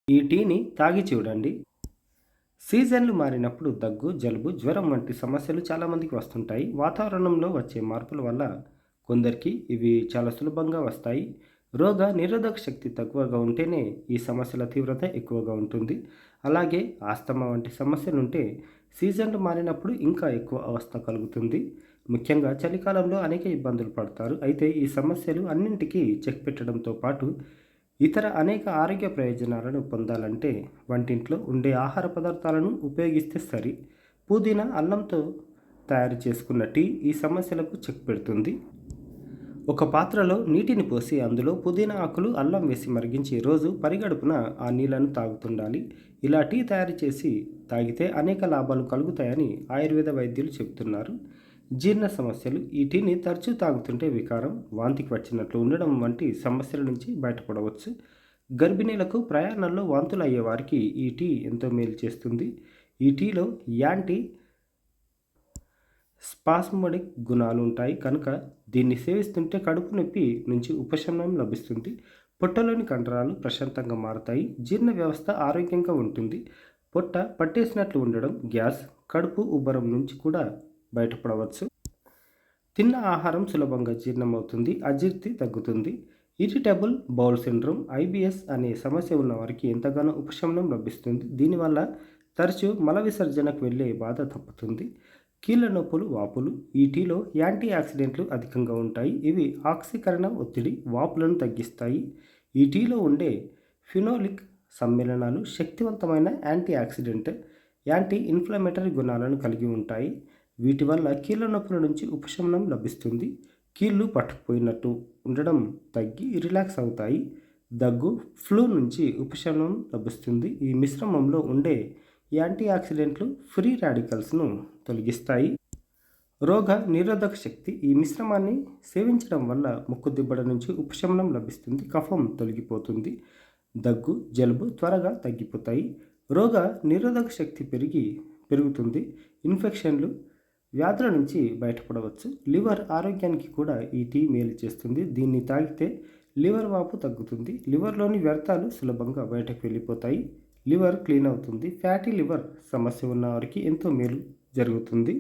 ఈ టీని తాగి చూడండి. సీజన్లు మారినప్పుడు దగ్గు, జలుబు, జ్వరం వంటి సమస్యలు చాలామందికి వస్తుంటాయి. వాతావరణంలో వచ్చే మార్పుల వల్ల కొందరికి ఇవి చాలా సులభంగా వస్తాయి. రోగ నిరోధక శక్తి తక్కువగా ఉంటేనే ఈ సమస్యల తీవ్రత ఎక్కువగా ఉంటుంది. అలాగే ఆస్తమా వంటి సమస్యలుంటే సీజన్లు మారినప్పుడు ఇంకా ఎక్కువ అవస్థ కలుగుతుంది. ముఖ్యంగా చలికాలంలో అనేక ఇబ్బందులు పడతారు. అయితే ఈ సమస్యలు అన్నింటికీ చెక్ పెట్టడంతో పాటు ఇతర అనేక ఆరోగ్య ప్రయోజనాలను పొందాలంటే వంటింట్లో ఉండే ఆహార పదార్థాలను ఉపయోగిస్తే సరి. పుదీనా, అల్లంతో తయారు చేసుకున్న టీ ఈ సమస్యలకు చెక్ పెడుతుంది. ఒక పాత్రలో నీటిని పోసి అందులో పుదీనా ఆకులు, అల్లం వేసి మరిగించి రోజు పరిగడుపున ఆ నీళ్లను తాగుతుండాలి. ఇలా టీ తయారు చేసి తాగితే అనేక లాభాలు కలుగుతాయని ఆయుర్వేద వైద్యులు చెబుతున్నారు. జీర్ణ సమస్యలు ఈ టీని తరచూ తాగుతుంటే వికారం, వాంతికి వచ్చినట్లు ఉండడం వంటి సమస్యల నుంచి బయటపడవచ్చు. గర్భిణీలకు ప్రయాణంలో వాంతులు అయ్యే వారికి ఈ టీ ఎంతో మేలు చేస్తుంది. ఈ టీలో యాంటీ స్పాస్మోడిక్ గుణాలు ఉంటాయి కనుక దీన్ని సేవిస్తుంటే కడుపు నొప్పి నుంచి ఉపశమనం లభిస్తుంది. పొట్టలోని కండరాలు ప్రశాంతంగా మారతాయి. జీర్ణ వ్యవస్థ ఆరోగ్యంగా ఉంటుంది. పొట్ట పట్టేసినట్లు ఉండడం, గ్యాస్, కడుపు ఉబ్బరం నుంచి కూడా బయటపడవచ్చు. తిన్న ఆహారం సులభంగా జీర్ణమవుతుంది. అజీర్తి తగ్గుతుంది. ఇరిటబుల్ బౌల్ సిండ్రోమ్, ఐబిఎస్ అనే సమస్య ఉన్న వారికి ఎంతగానో ఉపశమనం లభిస్తుంది. దీనివల్ల తరచూ మల విసర్జనకు వెళ్ళే బాధ తప్పుతుంది. కీళ్ళ నొప్పులు, వాపులు ఈ టీలో యాంటీ ఆక్సిడెంట్లు అధికంగా ఉంటాయి. ఇవి ఆక్సీకరణ ఒత్తిడి, వాపులను తగ్గిస్తాయి. ఈ టీలో ఉండే ఫినోలిక్ సమ్మేళనాలు శక్తివంతమైన యాంటీ ఆక్సిడెంట్, యాంటీ ఇన్ఫ్లమేటరీ గుణాలను కలిగి ఉంటాయి. వీటి వల్ల కీళ్ళ నొప్పుల నుంచి ఉపశమనం లభిస్తుంది. కీళ్ళు పట్టుకుపోయినట్టు ఉండడం తగ్గి రిలాక్స్ అవుతాయి. దగ్గు, ఫ్లూ నుంచి ఉపశమనం లభిస్తుంది. ఈ మిశ్రమంలో ఉండే యాంటీ ఆక్సిడెంట్లు ఫ్రీ రాడికల్స్ను తొలగిస్తాయి. రోగ నిరోధక శక్తి ఈ మిశ్రమాన్ని సేవించడం వల్ల ముక్కు దిబ్బడ నుంచి ఉపశమనం లభిస్తుంది. కఫం తొలగిపోతుంది. దగ్గు, జలుబు త్వరగా తగ్గిపోతాయి. రోగ నిరోధక శక్తి పెరుగుతుంది. ఇన్ఫెక్షన్లు, వ్యాధుల నుంచి బయటపడవచ్చు. లివర్ ఆరోగ్యానికి కూడా ఈ టీ మేలు చేస్తుంది. దీన్ని తాగితే లివర్ వాపు తగ్గుతుంది. లివర్లోని వ్యర్థాలు సులభంగా బయటకు వెళ్ళిపోతాయి. లివర్ క్లీన్ అవుతుంది. ఫ్యాటీ లివర్ సమస్య ఉన్న వారికి ఎంతో మేలు జరుగుతుంది.